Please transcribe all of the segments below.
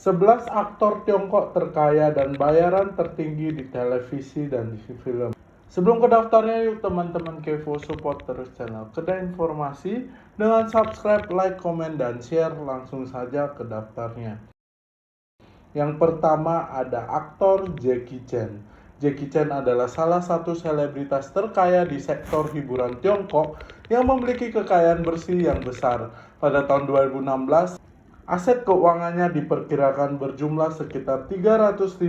11 aktor Tiongkok terkaya dan bayaran tertinggi di televisi dan di film. Sebelum ke daftarnya, yuk teman-teman Kevo support terus channel Kedai Informasi dengan subscribe, like, komen, dan share. Langsung saja ke daftarnya. Yang pertama ada aktor Jackie Chan. Jackie Chan adalah salah satu selebritas terkaya di sektor hiburan Tiongkok yang memiliki kekayaan bersih yang besar. Pada tahun 2016, aset keuangannya diperkirakan berjumlah sekitar 350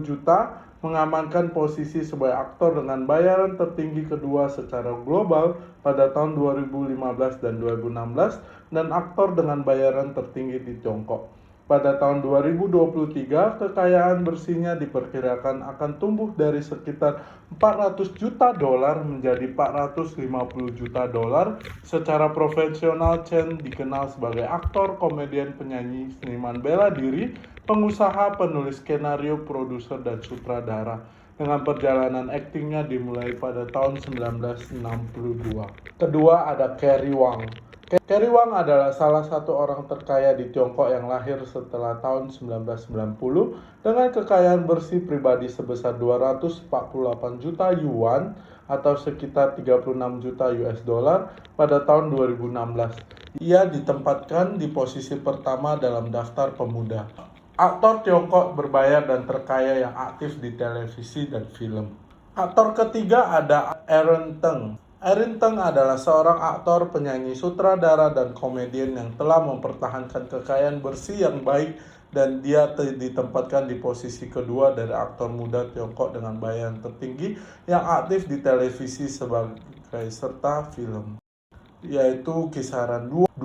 juta, mengamankan posisi sebagai aktor dengan bayaran tertinggi kedua secara global pada tahun 2015 dan 2016 dan aktor dengan bayaran tertinggi di Tiongkok. Pada tahun 2023, kekayaan bersihnya diperkirakan akan tumbuh dari sekitar 400 juta dolar menjadi 450 juta dolar. Secara profesional, Chen dikenal sebagai aktor, komedian, penyanyi, seniman bela diri, pengusaha, penulis skenario, produser, dan sutradara. Dengan perjalanan aktingnya dimulai pada tahun 1962. Kedua ada Carrie Wang. Carrie Wang adalah salah satu orang terkaya di Tiongkok yang lahir setelah tahun 1990 dengan kekayaan bersih pribadi sebesar 248 juta yuan atau sekitar 36 juta US dollar pada tahun 2016. Ia ditempatkan di posisi pertama dalam daftar pemuda aktor Tiongkok berbayar dan terkaya yang aktif di televisi dan film. Aktor ketiga ada Aaron Teng. Aaron Teng adalah seorang aktor, penyanyi, sutradara, dan komedian yang telah mempertahankan kekayaan bersih yang baik dan dia ditempatkan di posisi kedua dari aktor muda Tiongkok dengan bayaran tertinggi yang aktif di televisi sebagai serta film, yaitu kisaran 25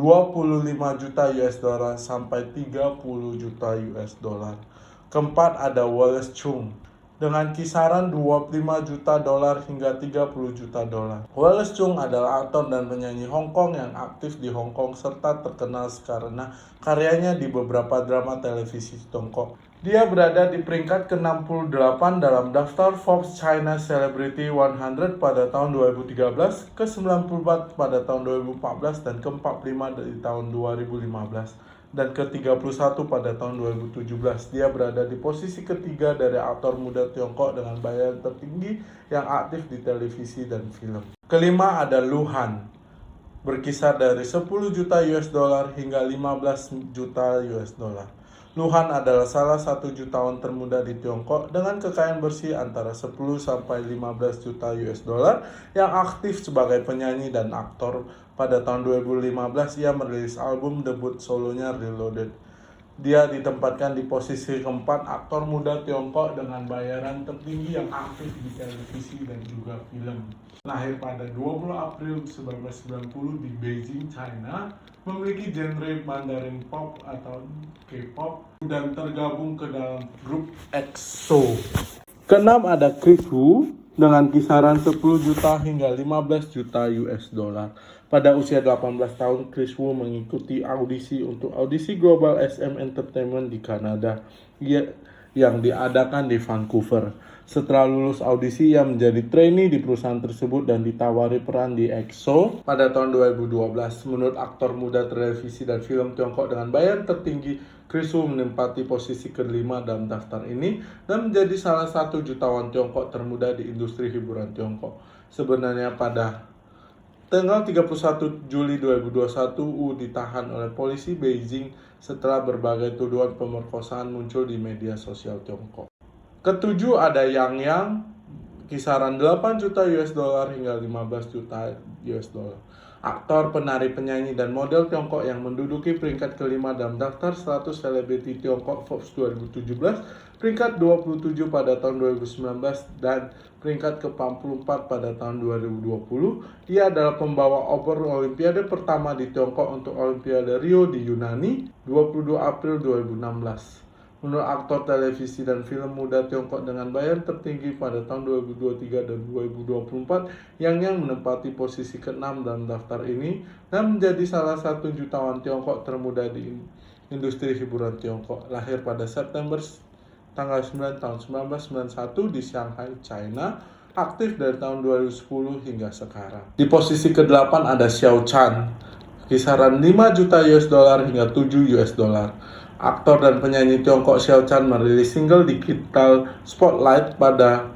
juta US dollar sampai 30 juta US dollar. Keempat ada Wallace Chung dengan kisaran 25 juta dolar hingga 30 juta dolar. Wallace Chung adalah aktor dan penyanyi Hong Kong yang aktif di Hong Kong serta terkenal karena karyanya di beberapa drama televisi Tiongkok. Dia berada di peringkat ke-68 dalam daftar Forbes China Celebrity 100 pada tahun 2013, ke-94 pada tahun 2014, dan ke-45 di tahun 2015. Dan ke-31 pada tahun 2017. Dia berada di posisi ketiga dari aktor muda Tiongkok dengan bayaran tertinggi yang aktif di televisi dan film. Kelima ada Lu Han, berkisar dari 10 juta US dollar hingga 15 juta US dollar. Lu Han adalah salah satu jutawan termuda di Tiongkok dengan kekayaan bersih antara 10 sampai 15 juta US dollar yang aktif sebagai penyanyi dan aktor. Pada tahun 2015 ia merilis album debut solonya Reloaded. Dia ditempatkan di posisi keempat aktor muda Tiongkok dengan bayaran tertinggi yang aktif di televisi dan juga film. Lahir pada 20 April 1990 di Beijing, China, memiliki genre Mandarin Pop atau K-pop dan tergabung ke dalam grup EXO. Keenam ada Chris Wu dengan kisaran 10 juta hingga 15 juta US dollar. Pada usia 18 tahun, Chris Wu mengikuti audisi untuk audisi Global SM Entertainment di Kanada yang diadakan di Vancouver. Setelah lulus audisi, ia menjadi trainee di perusahaan tersebut dan ditawari peran di EXO pada tahun 2012. Menurut aktor muda televisi dan film Tiongkok dengan bayaran tertinggi, Chris Wu menempati posisi kelima dalam daftar ini dan menjadi salah satu jutawan Tiongkok termuda di industri hiburan Tiongkok. Sebenarnya pada tanggal 31 Juli 2021, Wu ditahan oleh polisi Beijing setelah berbagai tuduhan pemerkosaan muncul di media sosial Tiongkok. Ketujuh ada Yang, kisaran 8 juta US dollar hingga 15 juta US dollar. Aktor, penari, penyanyi, dan model Tiongkok yang menduduki peringkat kelima dalam daftar 100 selebriti Tiongkok Forbes 2017, peringkat 27 pada tahun 2019, dan peringkat ke-44 pada tahun 2020. Ia adalah pembawa obor Olimpiade pertama di Tiongkok untuk Olimpiade Rio di Yunani, 22 April 2016. Menurut aktor televisi dan film muda Tiongkok dengan bayaran tertinggi pada tahun 2023 dan 2024, Yang menempati posisi ke-6 dalam daftar ini dan menjadi salah satu jutawan Tiongkok termuda di industri hiburan Tiongkok. Lahir pada September tanggal 9 tahun 1991 di Shanghai, China, aktif dari tahun 2010 hingga sekarang. Di posisi ke-8 ada Xiao Chan, kisaran 5 juta US dollar hingga 7 US dollar. Aktor dan penyanyi Tiongkok Xiao Chan merilis single Digital Spotlight pada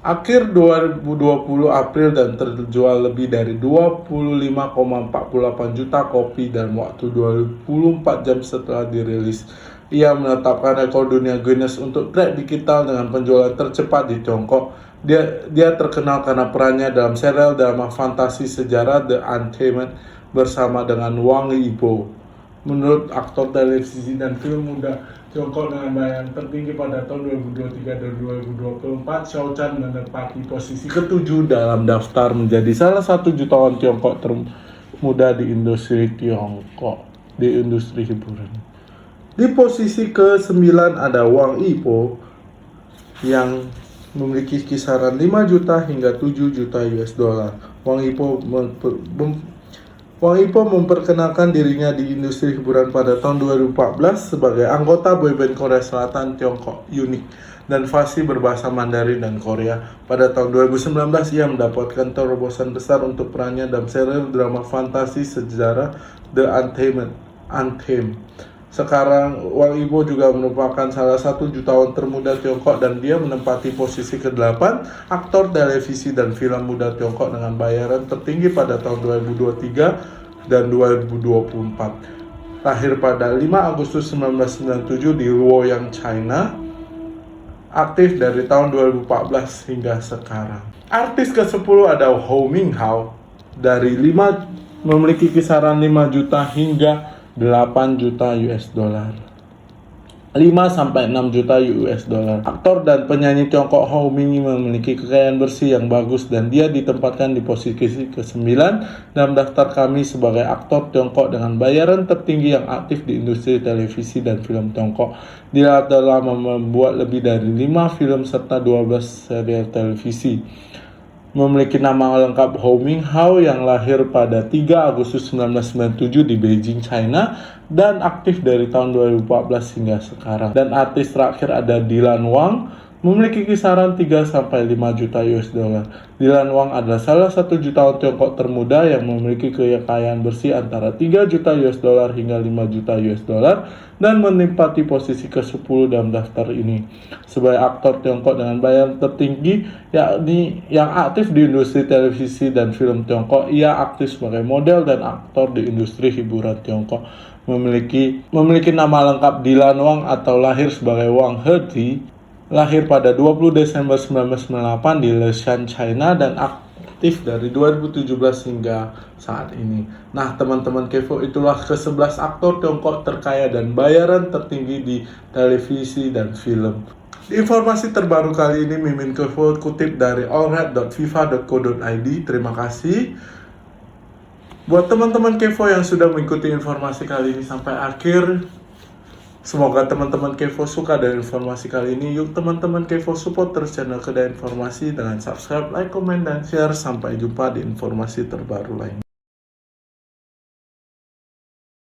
akhir 2020 April dan terjual lebih dari 25,48 juta kopi dalam waktu 24 jam setelah dirilis. Ia menetapkan rekor dunia Guinness untuk track digital dengan penjualan tercepat di Tiongkok. Dia terkenal karena perannya dalam serial drama fantasi sejarah The Untamed bersama dengan Wang Yibo. Menurut aktor televisi dan film muda Tiongkok dengan bayaran tertinggi pada tahun 2023 dan 2024, Xiao Chan menempati posisi ke-7 dalam daftar menjadi salah satu jutawan Tiongkok termuda di industri Tiongkok, di industri hiburan. Di posisi ke-9 ada Wang Yibo yang memiliki kisaran 5 juta hingga 7 juta US dollar. Wang Yibo memperkenalkan dirinya di industri hiburan pada tahun 2014 sebagai anggota boyband Korea Selatan Tiongkok Unique dan fasih berbahasa Mandarin dan Korea. Pada tahun 2019 ia mendapatkan terobosan besar untuk perannya dalam serial drama fantasi sejarah The Untamed. Sekarang Wang Yibo juga merupakan salah satu jutawan termuda Tiongkok dan dia menempati posisi ke-8 aktor televisi dan film muda Tiongkok dengan bayaran tertinggi pada tahun 2023 dan 2024. Lahir pada 5 Agustus 1997 di Luoyang, China. Aktif dari tahun 2014 hingga sekarang. Artis ke-10 ada Ho Minghao dari memiliki kisaran 5 juta hingga 8 juta US dollar. 5 sampai 6 juta US dollar. Aktor dan penyanyi Tiongkok Ho Minghao memiliki kekayaan bersih yang bagus dan dia ditempatkan di posisi ke-9 dalam daftar kami sebagai aktor Tiongkok dengan bayaran tertinggi yang aktif di industri televisi dan film Tiongkok. Dia telah membuat lebih dari 5 film serta 12 serial televisi. Memiliki nama lengkap Ho Minghao yang lahir pada 3 Agustus 1997 di Beijing, China dan aktif dari tahun 2014 hingga sekarang. Dan artis terakhir ada Dylan Wang memiliki kisaran 3 sampai 5 juta US dollar. Dylan Wang adalah salah satu jutawan Tiongkok termuda yang memiliki kekayaan bersih antara 3 juta US dollar hingga 5 juta US dollar dan menempati posisi ke-10 dalam daftar ini. Sebagai aktor Tiongkok dengan bayaran tertinggi yakni yang aktif di industri televisi dan film Tiongkok, ia aktif sebagai model dan aktor di industri hiburan Tiongkok. Memiliki nama lengkap Dylan Wang atau lahir sebagai Wang Heti. Lahir pada 20 Desember 1998 di Leshan, China dan aktif dari 2017 hingga saat ini. Nah teman-teman Kevo, itulah ke-11 aktor Tiongkok terkaya dan bayaran tertinggi di televisi dan film. Di informasi terbaru kali ini Mimin Kevo kutip dari allred.fifa.co.id. Terima kasih buat teman-teman Kevo yang sudah mengikuti informasi kali ini sampai akhir. Semoga teman-teman Kevo suka dari informasi kali ini. Yuk teman-teman Kevo support terus channel Kedai Informasi dengan subscribe, like, komen, dan share. Sampai jumpa di informasi terbaru lain.